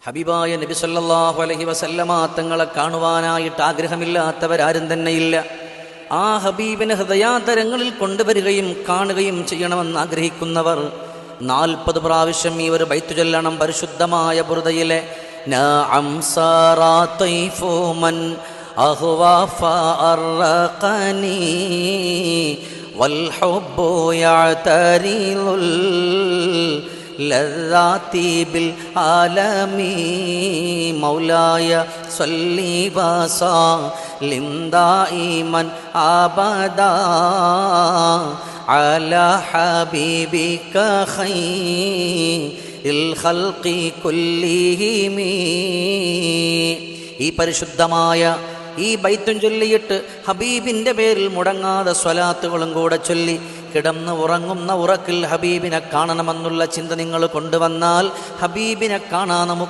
ഹബീബായ നബി സല്ലല്ലാഹു അലൈഹി വസല്ലമ തങ്ങളെ കാണുവാനായിട്ട് ആഗ്രഹമില്ലാത്തവരാരും തന്നെയില്ല. ആ ഹബീബിനെ ഹൃദയാന്തരങ്ങളിൽ കൊണ്ടുവരികയും കാണുകയും ചെയ്യണമെന്ന് ആഗ്രഹിക്കുന്നവർ 40 പ്രാവശ്യം ഈ ഒരു ബൈത്ത് ചൊല്ലണം. പരിശുദ്ധമായ ബുർദയിലെ നഅം സാറാ തൈഫു മൻ അഹ്വാ ഫഅർഖനി വൽ ഹുബ്ബു യഅതരിലുൽ ലذാതി ബിൽ ആലമീ മൗലായ സല്ലി വസല്ലിം ദായിമൻ അബദാ അലാ ഹബീബിക ഖൈറിൽ ഖൽഖി കുല്ലിഹിം. ഈ പരിശുദ്ധമായ ഈ ബൈത്തും ചൊല്ലിയിട്ട് ഹബീബിൻ്റെ പേരിൽ മുടങ്ങാതെ സ്വലാത്തുകളും കൂടെ ചൊല്ലി കിടന്ന് ഉറങ്ങുന്ന ഉറക്കിൽ ഹബീബിനെ കാണണമെന്നുള്ള ചിന്ത നിങ്ങൾ കൊണ്ടുവന്നാൽ ഹബീബിനെ കാണാൻ നമുക്ക്